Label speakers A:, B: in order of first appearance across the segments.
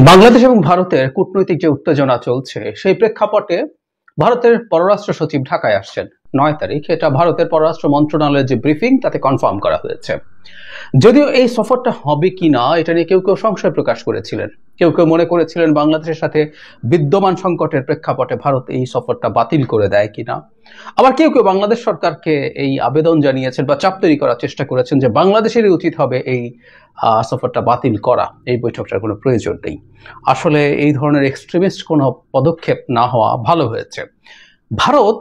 A: বাংলাদেশ এবং ভারতের কূটনৈতিক যে উত্তেজনা চলছে সেই প্রেক্ষাপটে ভারতের পররাষ্ট্র সচিব ঢাকায় আসছেন 9 তারিখ। এটা ভারতের পররাষ্ট্র মন্ত্রণালয়ের যে ব্রিফিং তাতে কনফার্ম করা হয়েছে। যদিও এই সফরটা হবে কিনা এটা নিয়ে কেউ কেউ সংশয় প্রকাশ করেছিলেন, কেউ কেউ মনে করেছিলেন বাংলাদেশের সাথে বিদ্যমান সংকটের প্রেক্ষাপটে ভারত এই সফরটা বাতিল করে দেয় কিনা। আবার কেউ কেউ বাংলাদেশ সরকারকে এই আবেদন জানিয়েছেন বা চাপ তৈরি করার চেষ্টা করেছেন যে বাংলাদেশেরই উচিত হবে এই সফরটা বাতিল করা, এই বৈঠকটার কোনো প্রয়োজন নেই। আসলে এই ধরনের এক্সট্রিমিস্ট কোনো পদক্ষেপ না হওয়া ভালো হয়েছে। ভারত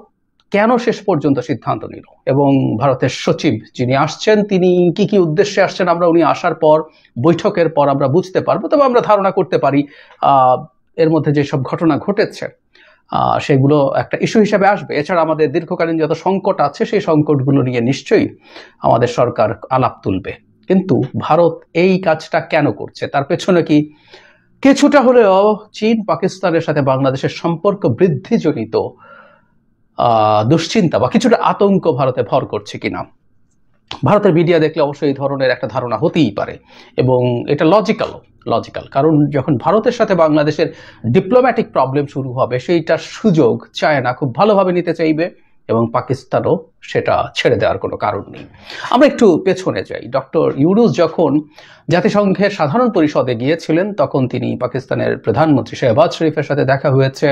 A: কেন শেষ পর্যন্ত সিদ্ধান্ত নিল এবং ভারতের সচিব যিনি আসছেন তিনি কি কি উদ্দেশ্যে আসছেন আমরা উনি আসার পর বৈঠকের পর আমরা বুঝতে পারবো। তবে আমরা ধারণা করতে পারি এর মধ্যে যেসব ঘটনা ঘটেছে সেগুলো একটা ইস্যু হিসেবে আসবে। এছাড়া আমাদের দীর্ঘকালীন যত সংকট আছে সেই সংকটগুলো নিয়ে নিশ্চয়ই আমাদের সরকার আলাপ তুলবে। কিন্তু ভারত এই কাজটা কেন করছে, তার পেছনে কি কিছুটা হলেও চীন পাকিস্তানের সাথে বাংলাদেশের সম্পর্ক বৃদ্ধিজনিত দুশ্চিন্তা বা কিছুটা আতঙ্ক ভারতে ভর করছে কিনা? ভারতের মিডিয়া দেখলে অবশ্যই এই ধরনের একটা ধারণা হতেই পারে এবং এটা লজিক্যাল, কারণ যখন ভারতের সাথে বাংলাদেশের ডিপ্লোম্যাটিক প্রবলেম শুরু হবে সেইটার সুযোগ চায়না খুব ভালোভাবে নিতে চাইবে এবং পাকিস্তানও সেটা ছেড়ে দেওয়ার কোনো কারণ নেই। আমরা একটু পেছনে যাই। ডক্টর ইউনূস যখন জাতিসংঘের সাধারণ পরিষদে গিয়েছিলেন তখন তিনি পাকিস্তানের প্রধানমন্ত্রী শেহবাজ শরীফের সাথে দেখা হয়েছে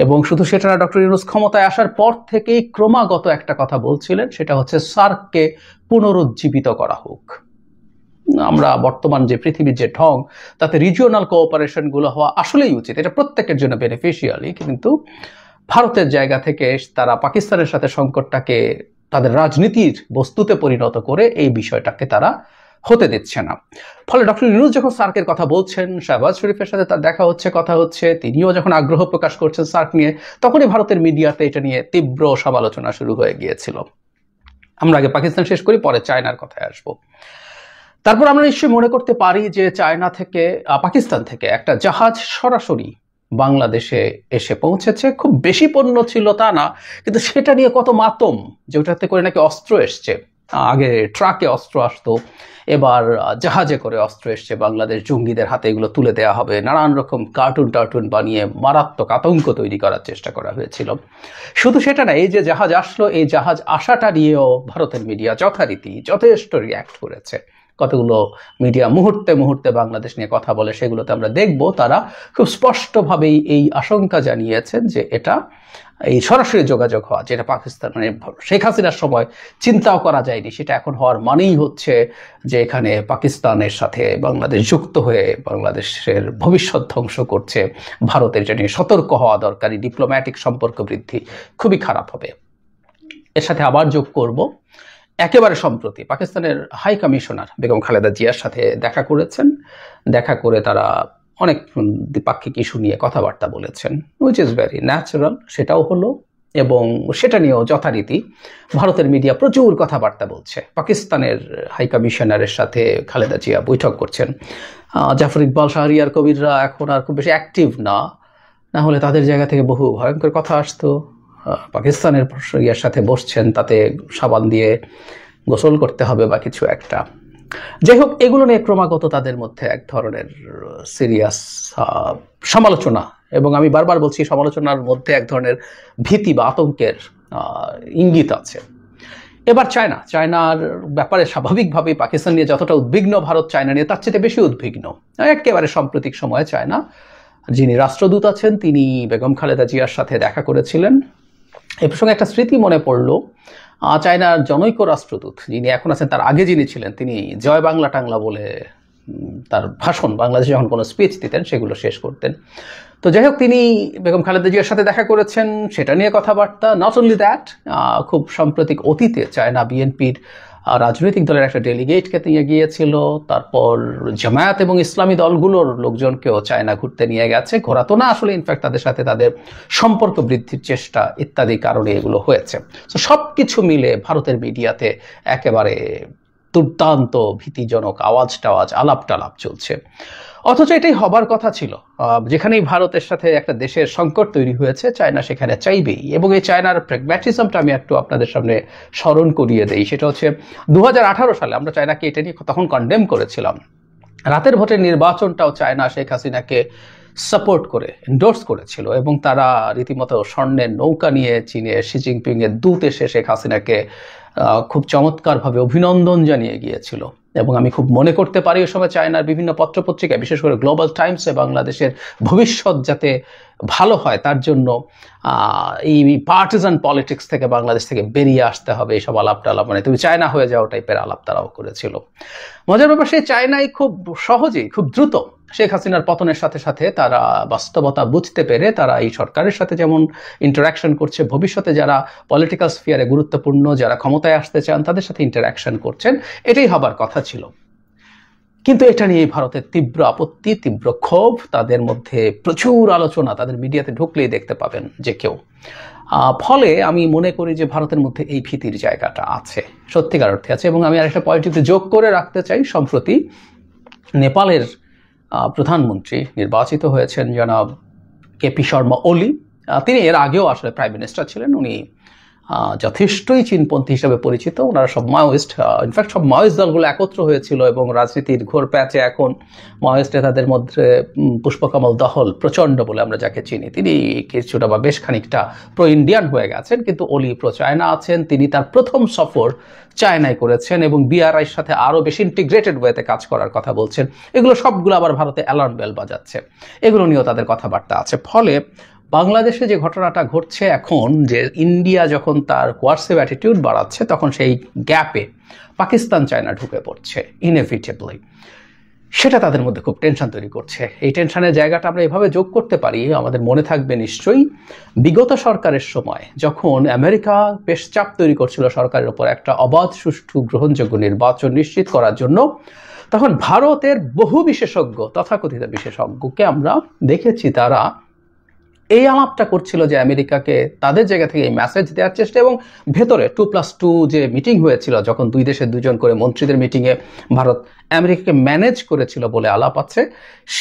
A: এবং শুধু সেটা না, ডক্টর ইউনূস ক্ষমতায় আসার পর থেকেই ক্রমাগত একটা কথা বলছিলেন, সেটা হচ্ছে সার্ককে পুনরুজ্জীবিত করা হোক। আমরা বর্তমান যে পৃথিবীর যে ঢং তাতে রিজিওনাল কোঅপারেশনগুলো হওয়া আসলেই উচিত, এটা প্রত্যেকের জন্য বেনিফিশিয়ালি। কিন্তু ভারতের জায়গা থেকে তারা পাকিস্তানের সাথে সংকটটাকে তাদের রাজনীতির বস্তুতে পরিণত করে এই বিষয়টাকে তারা হতে দিচ্ছে না। ফলে ডক্টর ইউনূস যখন সার্কের কথা বলছেন, শাহবাজ শরীফের সাথে তার দেখা হচ্ছে, কথা হচ্ছে, তিনিও যখন আগ্রহ প্রকাশ করছেন সার্ক নিয়ে, তখনই ভারতের মিডিয়াতে এটা নিয়ে তীব্র সমালোচনা শুরু হয়ে গিয়েছিল। আমরা আগে পাকিস্তান শেষ করি, পরে চায়নার কথায় আসবো। তারপর আমরা নিশ্চয়ই মনে করতে পারি যে চায়না থেকে পাকিস্তান থেকে একটা জাহাজ সরাসরি বাংলাদেশে এসে পৌঁছেছে। খুব বেশি পণ্য ছিল তা না, কিন্তু সেটা নিয়ে কত মাতম যে ওটাতে করে নাকি অস্ত্র এসছে। আগে ট্রাকে অস্ত্র আসতো, এবার জাহাজে করে অস্ত্র এসছে, বাংলাদেশ জঙ্গিদের হাতে এগুলো তুলে দেওয়া হবে, নানান রকম কার্টুন বানিয়ে মারাত্মক আতঙ্ক তৈরি করার চেষ্টা করা হয়েছিল। শুধু সেটা না, এই যে জাহাজ আসলো, এই জাহাজ আসাটা নিয়েও ভারতের মিডিয়া যথারীতি যথেষ্ট রিয়্যাক্ট করেছে। কতগুলো মিডিয়া মুহূর্তে বাংলাদেশ নিয়ে কথা বলে, সেগুলোতে আমরা দেখব তারা খুব স্পষ্টভাবেই এই আশঙ্কা জানিয়েছেন যে এটা এই সরাসরি যোগাযোগ হওয়া, যেটা পাকিস্তান মানে শেখ হাসিনার সময় চিন্তাও করা যায়নি, সেটা এখন হওয়ার মানেই হচ্ছে যে এখানে পাকিস্তানের সাথে বাংলাদেশ যুক্ত হয়ে বাংলাদেশের ভবিষ্যৎ ধ্বংস করছে। ভারতের যে নিয়ে সতর্ক হওয়া দরকারি, ডিপ্লোম্যাটিক সম্পর্ক বৃদ্ধি খুবই খারাপ হবে। এর সাথে আবার যোগ করব, একেবারে সম্প্রতি পাকিস্তানের হাই কমিশনার বেগম খালেদা জিয়ার সাথে দেখা করেছেন। দেখা করে তারা অনেক দ্বিপাক্ষিক ইস্যু নিয়ে কথাবার্তা বলেছেন, উইচ ইজ ভেরি ন্যাচারাল, সেটাও হলো। এবং সেটা নিয়েও যথারীতি ভারতের মিডিয়া প্রচুর কথাবার্তা বলছে। পাকিস্তানের হাই কমিশনারের সাথে খালেদা জিয়া বৈঠক করছেন। জাফর ইকবাল, শাহরিয়ার কবিররা এখন আর খুব বেশি অ্যাক্টিভ না হলে তাদের জায়গা থেকে বহু ভয়ঙ্কর কথা আসতো। পাকিস্তানের ইয়ার সাথে বসছেন, তাতে সাবান দিয়ে গোসল করতে হবে বা কিছু একটা। যাই হোক, এগুলো নিয়ে ক্রমাগত তাদের মধ্যে এক ধরনের সিরিয়াস সমালোচনা, এবং আমি বারবার বলছি সমালোচনার মধ্যে এক ধরনের ভীতি বা আতঙ্কের ইঙ্গিত আছে। এবার চায়নার ব্যাপারে স্বাভাবিকভাবেই পাকিস্তান নিয়ে যতটা উদ্বিগ্ন ভারত, চায়না নিয়ে তার চেয়ে বেশি উদ্বিগ্ন। একেবারে সাম্প্রতিক সময়ে চায়না যিনি রাষ্ট্রদূত আছেন তিনি বেগম খালেদা জিয়ার সাথে দেখা করেছিলেন। এ প্রসঙ্গে একটা স্মৃতি মনে পড়লো। চায়নার জনৈক রাষ্ট্রদূত যিনি এখন আছেন, তার আগে যিনি ছিলেন, তিনি জয় বাংলা টাংলা বলে তার ভাষণ, বাংলাদেশে যখন কোনো স্পিচ দিতেন সেগুলো শেষ করতেন। তো যাই হোক, তিনি বেগম খালেদা জিয়ার সাথে দেখা করেছেন, সেটা নিয়ে কথাবার্তা। নট অনলি দ্যাট, খুব সাম্প্রতিক অতীতে চায়না বিএনপির রাজনৈতিক দলের একটা ডেলিগেটকে নিয়ে গিয়েছিল। তারপর জামায়াত এবং ইসলামী দলগুলোর লোকজনকেও চায়না ঘুরতে নিয়ে গেছে। ঘোরাতো না আসলে, ইনফ্যাক্ট তাদের সাথে তাদের সম্পর্ক বৃদ্ধির চেষ্টা ইত্যাদি কারণে এগুলো হয়েছে। তো সব কিছু মিলে ভারতের মিডিয়াতে একেবারে দুর্দান্ত ভীতিজনক আওয়াজ আলাপ টালাপ চলছে। অথচ এটাই হবার কথা ছিল। যেখানেই ভারতের সাথে একটা দেশের সংকট তৈরি হয়েছে, চায়না সেখানে চাইবেই। এবং এই চায়নার প্র্যাগম্যাটিজমটা আমি একটু আপনাদের সামনে স্মরণ করিয়ে দেই। সেটা হচ্ছে 2018 সালে আমরা চায়নাকে এটা নিয়ে তখন কন্ডেম করেছিলাম রাতের ভোটের নির্বাচনটাও চায়না শেখ হাসিনাকে সাপোর্ট করে এন্ডোর্স করেছিল এবং তারা রীতিমতো স্বর্ণের নৌকা নিয়ে চীনে শি জিনপিং এর দূত এসে শেখ হাসিনাকে খুব চমৎকারভাবে অভিনন্দন জানিয়ে গিয়েছিল। এবং আমি খুব মনে করতে পারি ওই সময় চায়নার বিভিন্ন পত্রপত্রিকায়, বিশেষ করে গ্লোবাল টাইমসে, বাংলাদেশের ভবিষ্যৎ যাতে ভালো হয় তার জন্য এই পার্টিজান পলিটিক্স থেকে বাংলাদেশ থেকে বেরিয়ে আসতে হবে, এইসব আলাপ টালাপ, মানে তুমি চায়না হয়ে যাও টাইপের আলাপ তারাও করেছিল। মজার ব্যাপার, সেই চায়নাই খুব সহজেই, খুব দ্রুত শেখ হাসিনার পতনের সাথে সাথে তারা বাস্তবতা বুঝতে পেরে তারা এই সরকারের সাথে যেমন ইন্টারাকশন করছে, ভবিষ্যতে যারা পলিটিক্যাল স্ফিয়ারে গুরুত্বপূর্ণ, যারা ক্ষমতায় আসতে চান তাদের সাথে ইন্টারাকশন করছেন, এটাই হবার কথা ছিল। কিন্তু এটা নিয়ে ভারতের তীব্র আপত্তি, তীব্র ক্ষোভ, তাদের মধ্যে প্রচুর আলোচনা, তাদের মিডিয়াতে ঢুকলেই দেখতে পাবেন যে কেউ। ফলে আমি মনে করি যে ভারতের মধ্যে এই ভীতির জায়গাটা আছে, সত্যিকার অর্থে আছে। এবং আমি আরেকটা পয়েন্ট যোগ করে রাখতে চাই, সম্প্রতি নেপালের প্রধানমন্ত্রী নির্বাচিত হয়েছেন জনাব কেপি শর্মা ওলি। তিনি এর আগেও আসলে প্রাইম মিনিস্টার ছিলেন। উনি যথেষ্টই চীনপন্থী হিসেবে পরিচিত। ওনারা সব মাওয়িস্ট, ইনফ্যাক্ট সব মাওয়িস্ট দলগুলো একত্র হয়েছিল এবং রাজনীতির ঘোর প্যাচে এখন মাওয়িস্ট নেতাদের মধ্যে পুষ্পকমল দহল প্রচণ্ড বলে আমরা যাকে চিনি, তিনি কিছুটা বা বেশ খানিকটা প্রো ইন্ডিয়ান হয়ে গেছেন, কিন্তু ওলি প্রো চায়না আছেন। তিনি তার প্রথম সফর চায়নায় করেছেন এবং বিআরআইয়ের সাথে আরও বেশি ইন্টিগ্রেটেড ওয়েতে কাজ করার কথা বলছেন। এগুলো সবগুলো আবার ভারতে অ্যালার্ম বেল বাজাচ্ছে, এগুলো নিয়েও তাদের কথাবার্তা আছে। ফলে বাংলাদেশে যে ঘটনাটা ঘটছে এখন, যে ইন্ডিয়া যখন তার কোয়ার্সিভ অ্যাটিটিউড বাড়াচ্ছে তখন সেই গ্যাপে পাকিস্তান চায়না ঢুকে পড়ছে ইনএভিটেবলি, সেটা তাদের মধ্যে খুব টেনশন তৈরি করছে। এই টেনশনের জায়গাটা আমরা এভাবে যোগ করতে পারি, আমাদের মনে থাকবে নিশ্চয়ই বিগত সরকারের সময় যখন আমেরিকা বেশ চাপ তৈরি করছিল সরকারের উপর একটা অবাধ, সুষ্ঠু, গ্রহণযোগ্য নির্বাচন নিশ্চিত করার জন্য, তখন ভারতের বহু বিশেষজ্ঞ, তথাকথিত বিশেষজ্ঞকে আমরা দেখেছি তারা এই আলাপটা করছিল যে আমেরিকাকে তাদের জায়গা থেকে এই মেসেজ দেওয়ার চেষ্টা। এবং ভেতরে 2+2 যে মিটিং হয়েছিল, যখন দুই দেশের দুজন করে মন্ত্রীদের মিটিংয়ে ভারত আমেরিকাকে ম্যানেজ করেছিল বলে আলাপ আছে,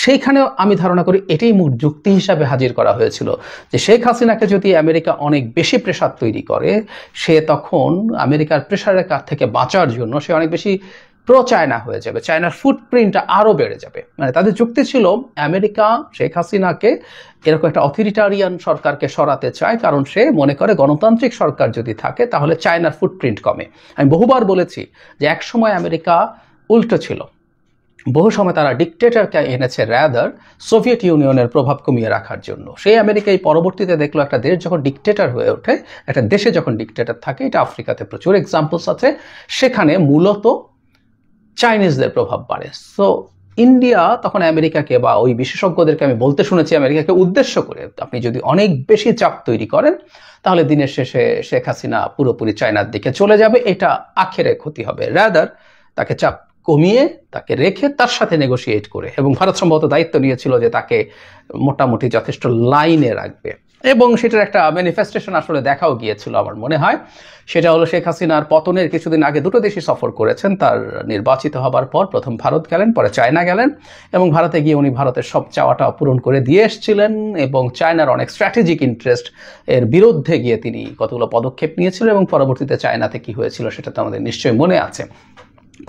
A: সেইখানেও আমি ধারণা করি এটাই মূল যুক্তি হিসাবে হাজির করা হয়েছিল যে শেখ হাসিনাকে যদি আমেরিকা অনেক বেশি প্রেশার তৈরি করে, সে তখন আমেরিকার প্রেশারের কাছ থেকে বাঁচার জন্য সে অনেক বেশি প্রো চায়না হয়ে যাবে, চায়নার ফুটপ্রিন্টটা আরও বেড়ে যাবে। মানে তাদের যুক্তি ছিল আমেরিকা শেখ হাসিনাকে এরকম একটা অথরিটারিয়ান সরকারকে সরাতে চায়, কারণ সে মনে করে গণতান্ত্রিক সরকার যদি থাকে তাহলে চায়নার ফুটপ্রিন্ট কমে। আমি বহুবার বলেছি যে একসময় আমেরিকা উল্টো ছিল, বহু সময় তারা ডিকটেটরকে এনেছে রাদার সোভিয়েত ইউনিয়নের প্রভাব কমিয়ে রাখার জন্য। সেই আমেরিকাই পরবর্তীতে দেখলো একটা দেশ যখন ডিকটেটর হয়ে ওঠে, একটা দেশে যখন ডিকটেটর থাকে, এটা আফ্রিকাতে প্রচুর এক্সাম্পলস আছে, সেখানে মূলত চাইনিজদের প্রভাব বাড়ে। সো ইন্ডিয়া তখন আমেরিকাকে বা ওই বিশেষজ্ঞদেরকে আমি বলতে শুনেছি আমেরিকাকে উদ্দেশ্য করে, আপনি যদি অনেক বেশি চাপ তৈরি করেন তাহলে দিনের শেষে শেখ হাসিনা পুরোপুরি চায়নার দিকে চলে যাবে, এটা আখেরে ক্ষতি হবে। রাদার তাকে চাপ কমিয়ে, তাকে রেখে তার সাথে নেগোশিয়েট করে, এবং ভারত সম্ভবত দায়িত্ব নিয়েছিল যে তাকে মোটামুটি যথেষ্ট লাইনে রাখবে, এবং সেটার একটা ম্যানিফেস্টেশন আসলে দেখাও গিয়েছিল আমার মনে হয়। সেটা হলো শেখ হাসিনার পতনের কিছুদিন আগে দুটো দেশই সফর করেছেন। তার নির্বাচিত হবার পর প্রথম ভারত গেলেন, পরে চায়না গেলেন, এবং ভারতে গিয়ে উনি ভারতের সব চাওয়াটা পূরণ করে দিয়ে এসেছিলেন, এবং চায়নার অনেক স্ট্র্যাটেজিক ইন্টারেস্ট এর বিরুদ্ধে গিয়ে তিনি কতগুলো পদক্ষেপ নিয়েছিলেন, এবং পরবর্তীতে চায়নাতে কি হয়েছিল সেটা তো আমাদের নিশ্চয়ই মনে আছে।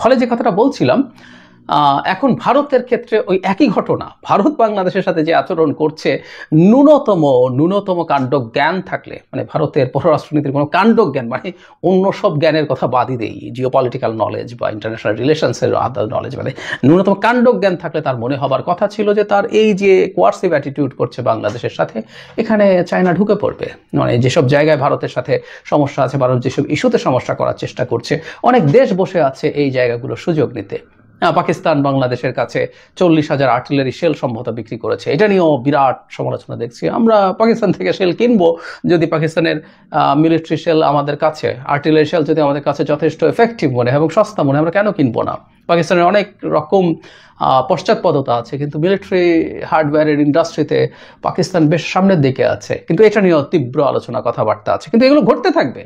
A: ফলে যে কথাটা বলছিলাম, এখন ভারতের ক্ষেত্রে ওই একই ঘটনা, ভারত বাংলাদেশের সাথে যে আচরণ করছে, ন্যূনতম কাণ্ড জ্ঞান থাকলে, মানে ভারতের পররাষ্ট্রনীতির কোনো কাণ্ড জ্ঞান, মানে অন্য সব জ্ঞানের কথা বাদই দেই, জিওপলিটিক্যাল নলেজ বা ইন্টারন্যাশনাল রিলেশনসের আদার নলেজ, মানে ন্যূনতম কাণ্ড জ্ঞান থাকলে তার মনে হবার কথা ছিল যে তার এই যে কোয়ার্সিভ অ্যাটিটিউড করছে বাংলাদেশের সাথে, এখানে চায়না ঢুকে পড়বে। মানে যেসব জায়গায় ভারতের সাথে সমস্যা আছে, ভারত যেসব ইস্যুতে সমস্যা করার চেষ্টা করছে, অনেক দেশ বসে আছে এই জায়গাগুলো সুযোগ নিতে। পাকিস্তান বাংলাদেশের কাছে 40,000 আর্টিলারি শেল সম্ভবত বিক্রি করেছে, এটা নিয়েও বিরাট সমালোচনা দেখছি। আমরা পাকিস্তান থেকে শেল কিনবো যদি পাকিস্তানের মিলিটারি শেল আমাদের কাছে, আর্টিলারি শেল যদি আমাদের কাছে যথেষ্ট এফেক্টিভ মনে হয় এবং সস্তা মনে হয়, আমরা কেন কিনবো না? পাকিস্তানের অনেক রকম পশ্চাৎপদতা আছে, কিন্তু মিলিটারি হার্ডওয়্যারের ইন্ডাস্ট্রিতে পাকিস্তান বেশ সামনের দিকে আছে, কিন্তু এটা নিয়েও তীব্র আলোচনা কথাবার্তা আছে। কিন্তু এগুলো ঘটতে থাকবে।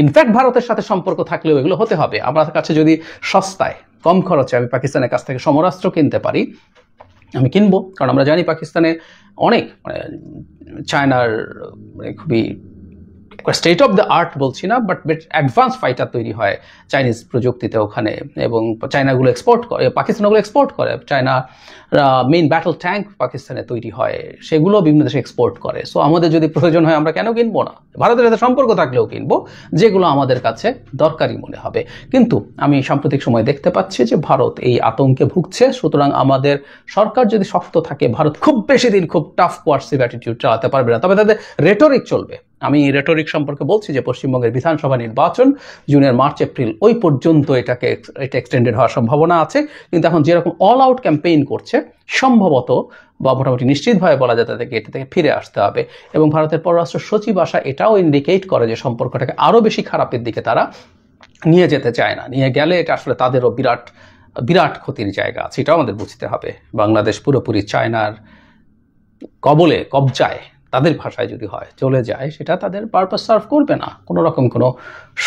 A: ইনফ্যাক্ট ভারতের সাথে সম্পর্ক থাকলেও এগুলো হতে হবে। আমার কাছে যদি সস্তায়, কম খরচে আমি পাকিস্তানের কাছ থেকে সমরাস্ত্র কিনতে পারি, আমি কিনবো, কারণ আমরা জানি পাকিস্তানে অনেক চায়নার খুবই স্টেট অফ দ্য আর্ট বলছি না, বাট অ্যাডভান্স ফাইটার তৈরি হয় চাইনিজ প্রযুক্তিতে ওখানে, এবং চায়নাগুলো এক্সপোর্ট করে, পাকিস্তানগুলো এক্সপোর্ট করে। চায়না মেইন ব্যাটল ট্যাঙ্ক পাকিস্তানে তৈরি হয়, সেগুলো বিভিন্ন দেশে এক্সপোর্ট করে। সো আমাদের যদি প্রয়োজন হয় আমরা কেন কিনবো না? ভারতের সাথে সম্পর্ক থাকলেও কিনবো, যেগুলো আমাদের কাছে দরকারি মনে হবে। কিন্তু আমি সাম্প্রতিক সময় দেখতে পাচ্ছি যে ভারত এই আতঙ্কে ভুগছে। সুতরাং আমাদের সরকার যদি শক্ত থাকে, ভারত খুব বেশি দিন খুব টাফ কোয়ার্সিভ অ্যাটিটিউড চালাতে পারবে না, তবে তাদের রেটরিক চলবে। আমি রেটরিক সম্পর্কে বলছি যে পশ্চিমবঙ্গের বিধানসভা নির্বাচন জুনের মার্চ এপ্রিল ওই পর্যন্ত এটা এক্সটেন্ডেড হওয়ার সম্ভাবনা আছে। কিন্তু এখন যেরকম অল আউট ক্যাম্পেইন করছে, সম্ভবত বা মোটামুটি নিশ্চিতভাবে বলা যায় তাদেরকে এটা থেকে ফিরে আসতে হবে। এবং ভারতের পররাষ্ট্র সচিব আশা এটাও ইন্ডিকেট করে যে সম্পর্কটাকে আরও বেশি খারাপের দিকে তারা নিয়ে যেতে চায় না। নিয়ে গেলে এটা আসলে তাদেরও বিরাট বিরাট ক্ষতির জায়গা আছে, এটাও আমাদের বুঝতে হবে। বাংলাদেশ পুরোপুরি চায়নার কবজায় তাদের ভাষায় যদি হয় চলে যায়, সেটা তাদের পারপাস সার্ভ করবে না, কোনো রকম কোনো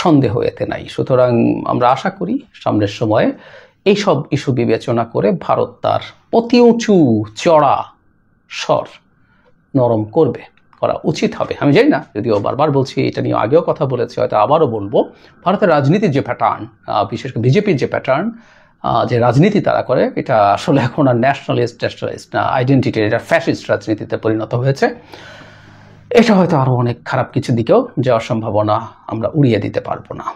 A: সন্দেহ এতে নাই। সুতরাং আমরা আশা করি সামনের সময়ে এইসব ইস্যু বিবেচনা করে ভারত তার অতি উঁচু চড়া স্বর নরম করা উচিত হবে। আমি জানি না, যদিও বারবার বলছি, এটা নিয়ে আগেও কথা বলেছি, হয়তো আবারও বলবো, ভারতের রাজনীতির যে প্যাটার্ন, বিশেষ করে বিজেপির যে প্যাটার্ন, যে রাজনীতি তারা করে, এটা আসলে এখন আর ন্যাশনালিস্ট না, আইডেন্টিটির, এটা ফ্যাসিস্ট রাজনীতিতে পরিণত হয়েছে। এটা হয়তো আরও অনেক খারাপ কিছু দিকেও যাওয়ার সম্ভাবনা আমরা উড়িয়ে দিতে পারবো না।